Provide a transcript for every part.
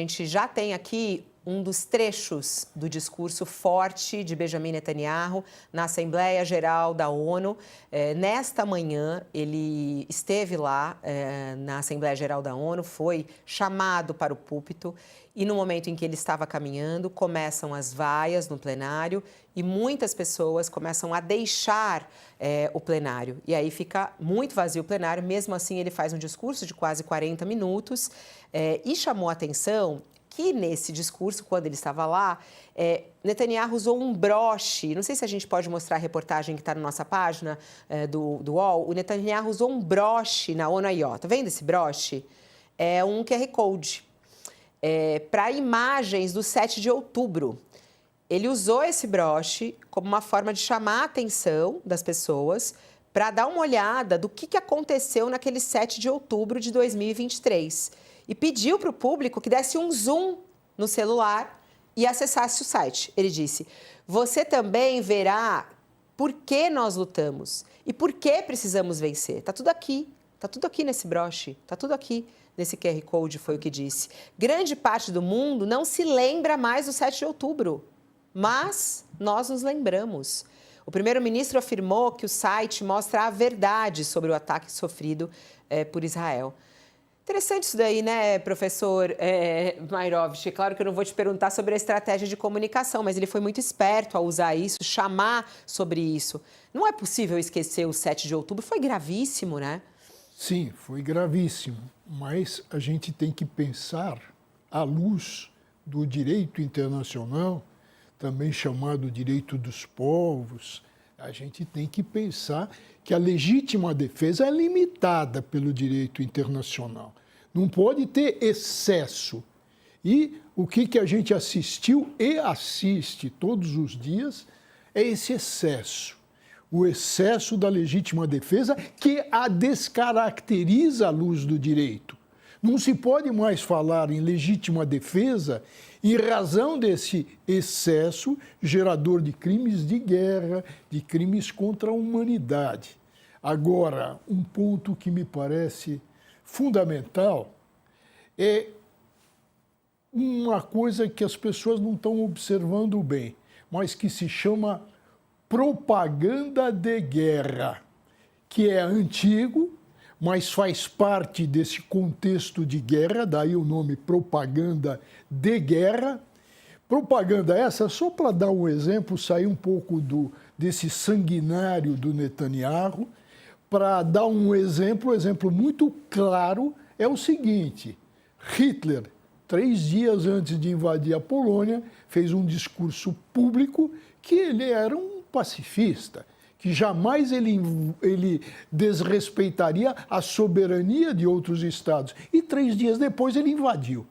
A gente já tem aqui um dos trechos do discurso forte de Benjamin Netanyahu na Assembleia Geral da ONU. Nesta manhã, ele esteve lá na Assembleia Geral da ONU, foi chamado para o púlpito e no momento em que ele estava caminhando, começam as vaias no plenário e muitas pessoas começam a deixar o plenário. E aí fica muito vazio o plenário, mesmo assim ele faz um discurso de quase 40 minutos e chamou a atenção que nesse discurso, quando ele estava lá, Netanyahu usou um broche. Não sei se a gente pode mostrar a reportagem que está na nossa página do UOL. O Netanyahu usou um broche na ONU aí, ó. Tá vendo esse broche? É um QR Code para imagens do 7 de outubro. Ele usou esse broche como uma forma de chamar a atenção das pessoas para dar uma olhada do que aconteceu naquele 7 de outubro de 2023. E pediu para o público que desse um zoom no celular e acessasse o site. Ele disse, você também verá por que nós lutamos e por que precisamos vencer. Está tudo aqui nesse broche, está tudo aqui nesse QR Code, foi o que disse. Grande parte do mundo não se lembra mais do 7 de outubro, mas nós nos lembramos. O primeiro-ministro afirmou que o site mostra a verdade sobre o ataque sofrido por Israel. Interessante isso daí, né, professor Mairovich? Claro que eu não vou te perguntar sobre a estratégia de comunicação, mas ele foi muito esperto ao usar isso, chamar sobre isso. Não é possível esquecer o 7 de outubro, foi gravíssimo, né? Sim, foi gravíssimo, mas a gente tem que pensar à luz do direito internacional, também chamado direito dos povos. A gente tem que pensar que a legítima defesa é limitada pelo direito internacional. Não pode ter excesso. E o que a gente assistiu e assiste todos os dias é esse excesso. O excesso da legítima defesa que a descaracteriza à luz do direito. Não se pode mais falar em legítima defesa em razão desse excesso gerador de crimes de guerra, de crimes contra a humanidade. Agora, um ponto que me parece fundamental é uma coisa que as pessoas não estão observando bem, mas que se chama propaganda de guerra, que é antigo, mas faz parte desse contexto de guerra, daí o nome propaganda de guerra. Propaganda essa, só para dar um exemplo, sair um pouco desse sanguinário do Netanyahu, para dar um exemplo muito claro é o seguinte, Hitler, 3 dias antes de invadir a Polônia, fez um discurso público que ele era um pacifista, que jamais ele desrespeitaria a soberania de outros estados. E 3 dias depois ele invadiu.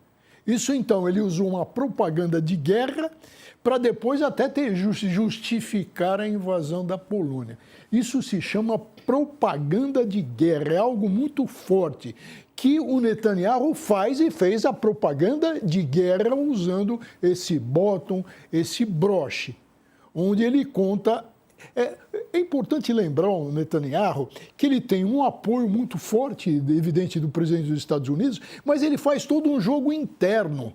Isso então, ele usou uma propaganda de guerra para depois até justificar a invasão da Polônia. Isso se chama propaganda de guerra, é algo muito forte, que o Netanyahu faz e fez a propaganda de guerra usando esse bottom, esse broche, onde ele conta... É importante lembrar o Netanyahu que ele tem um apoio muito forte, evidente, do presidente dos Estados Unidos, mas ele faz todo um jogo interno.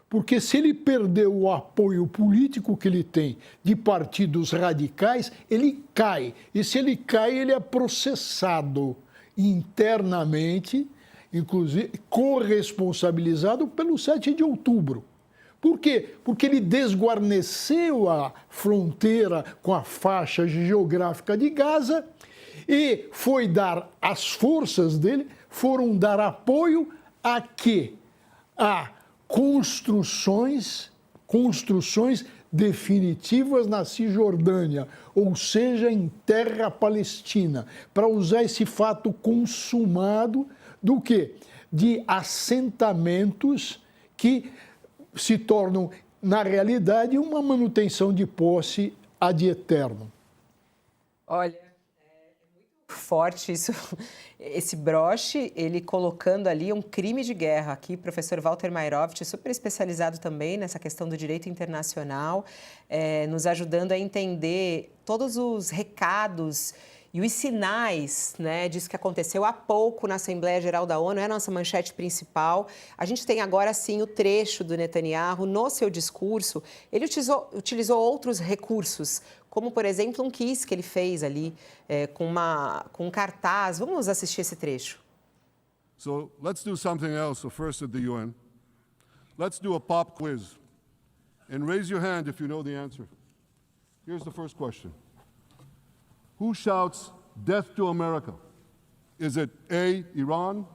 Porque se ele perder o apoio político que ele tem de partidos radicais, ele cai. E se ele cai, ele é processado internamente, inclusive corresponsabilizado pelo 7 de outubro. Por quê? Porque ele desguarneceu a fronteira com a faixa geográfica de Gaza e foi dar, as forças dele foram dar apoio a quê? A construções definitivas na Cisjordânia, ou seja, em terra palestina, para usar esse fato consumado do quê? De assentamentos que se tornam, na realidade, uma manutenção de posse ad eterno. Olha, é muito forte isso, esse broche, ele colocando ali um crime de guerra. Aqui, professor Walter Mairovich, super especializado também nessa questão do direito internacional, nos ajudando a entender todos os recados E os sinais, né, disso que aconteceu há pouco na Assembleia Geral da ONU é a nossa manchete principal. A gente tem agora, sim, o trecho do Netanyahu no seu discurso. Ele utilizou outros recursos, como, por exemplo, um quiz que ele fez ali com um cartaz. Vamos assistir esse trecho. So let's do something else, first at the UN. Let's do a pop quiz. And raise your hand if you know the answer. Here's the first question. Who shouts death to America? Is it A, Iran,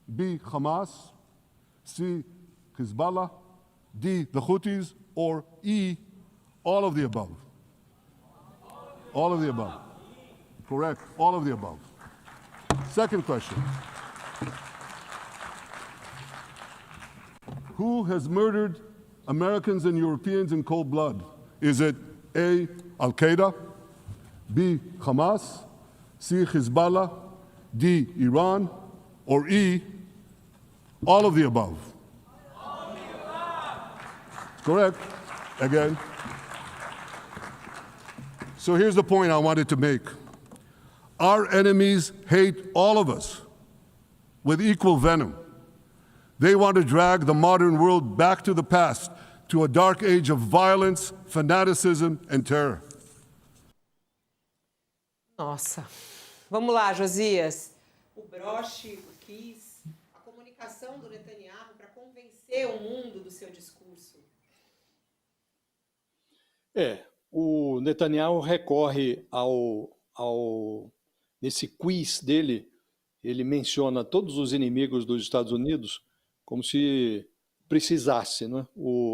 B, Hamas, C, Hezbollah, D, the Houthis, or E, all of the above? All of the above. Correct, all of the above. Second question. Who has murdered Americans and Europeans in cold blood? Is it A, Al-Qaeda, B, Hamas, C, Hezbollah, D, Iran, or E, all of the above? All of the above. Correct. Again. So here's the point I wanted to make. Our enemies hate all of us with equal venom. They want to drag the modern world back to the past, to a dark age of violence, fanaticism, and terror. Nossa. Vamos lá, Josias. O broche, o quiz, a comunicação do Netanyahu para convencer o mundo do seu discurso. O Netanyahu recorre nesse quiz dele, ele menciona todos os inimigos dos Estados Unidos como se precisasse, né?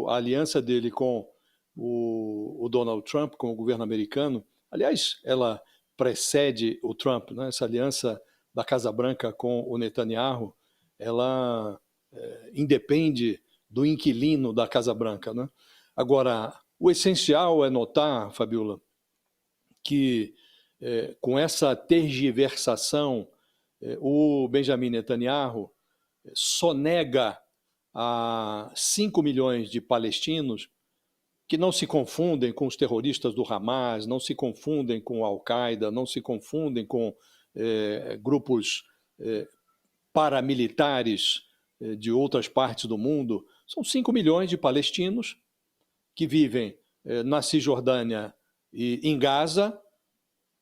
A aliança dele com o Donald Trump, com o governo americano, aliás, ela precede o Trump, né? Essa aliança da Casa Branca com o Netanyahu, ela independe do inquilino da Casa Branca, né? Agora, o essencial é notar, Fabiola, que com essa tergiversação, o Benjamin Netanyahu sonega a 5 milhões de palestinos que não se confundem com os terroristas do Hamas, não se confundem com a Al-Qaeda, não se confundem com grupos paramilitares de outras partes do mundo. São 5 milhões de palestinos que vivem na Cisjordânia e em Gaza.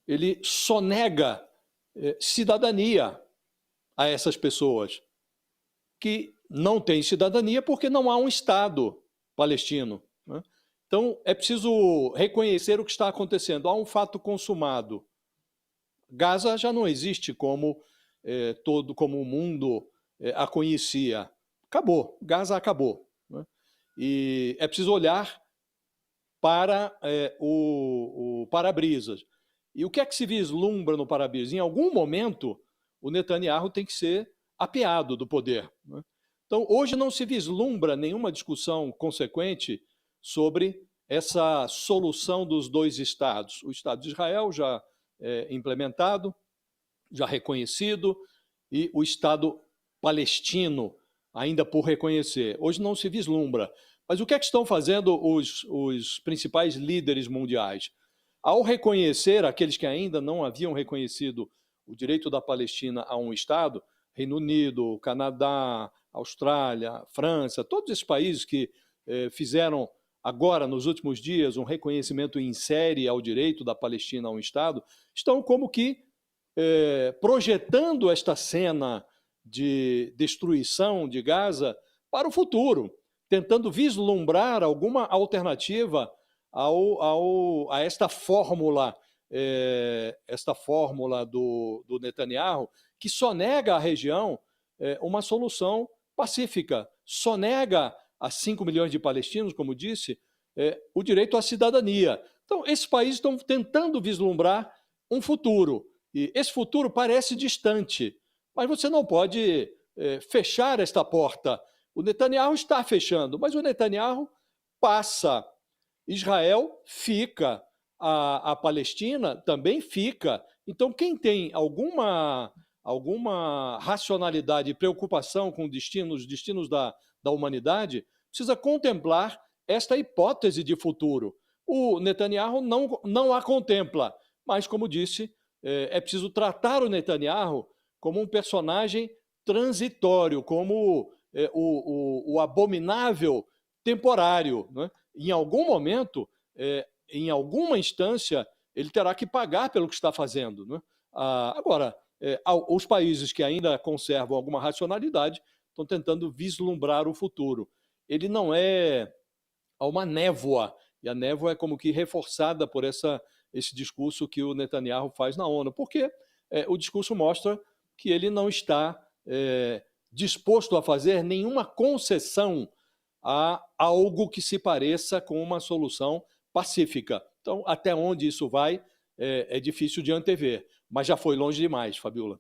Ele sonega cidadania a essas pessoas que não têm cidadania porque não há um Estado palestino, né? Então, é preciso reconhecer o que está acontecendo. Há um fato consumado. Gaza já não existe como o mundo a conhecia. Acabou. Gaza acabou, né? E é preciso olhar para o para-brisas. E o que é que se vislumbra no para-brisas? Em algum momento, o Netanyahu tem que ser apeado do poder, né? Então, hoje não se vislumbra nenhuma discussão consequente sobre essa solução dos dois Estados. O Estado de Israel já implementado, já reconhecido, e o Estado palestino ainda por reconhecer. Hoje não se vislumbra. Mas o que é que estão fazendo os principais líderes mundiais? Ao reconhecer aqueles que ainda não haviam reconhecido o direito da Palestina a um Estado, Reino Unido, Canadá, Austrália, França, todos esses países que fizeram agora, nos últimos dias, um reconhecimento em série ao direito da Palestina a um Estado, estão como que projetando esta cena de destruição de Gaza para o futuro, tentando vislumbrar alguma alternativa a esta fórmula do Netanyahu, que sonega à região uma solução pacífica, sonega a 5 milhões de palestinos, como disse, o direito à cidadania. Então, esses países estão tentando vislumbrar um futuro, e esse futuro parece distante, mas você não pode fechar esta porta. O Netanyahu está fechando, mas o Netanyahu passa. Israel fica, a Palestina também fica. Então, quem tem alguma racionalidade e preocupação com os destinos da humanidade, precisa contemplar esta hipótese de futuro. O Netanyahu não a contempla, mas, como disse, é preciso tratar o Netanyahu como um personagem transitório, como o abominável temporário, né? Em algum momento, em alguma instância, ele terá que pagar pelo que está fazendo, né? Agora, os países que ainda conservam alguma racionalidade estão tentando vislumbrar o futuro. Ele não é uma névoa, e a névoa é como que reforçada por esse discurso que o Netanyahu faz na ONU, porque o discurso mostra que ele não está disposto a fazer nenhuma concessão a algo que se pareça com uma solução pacífica. Então, até onde isso vai é difícil de antever, mas já foi longe demais, Fabiola.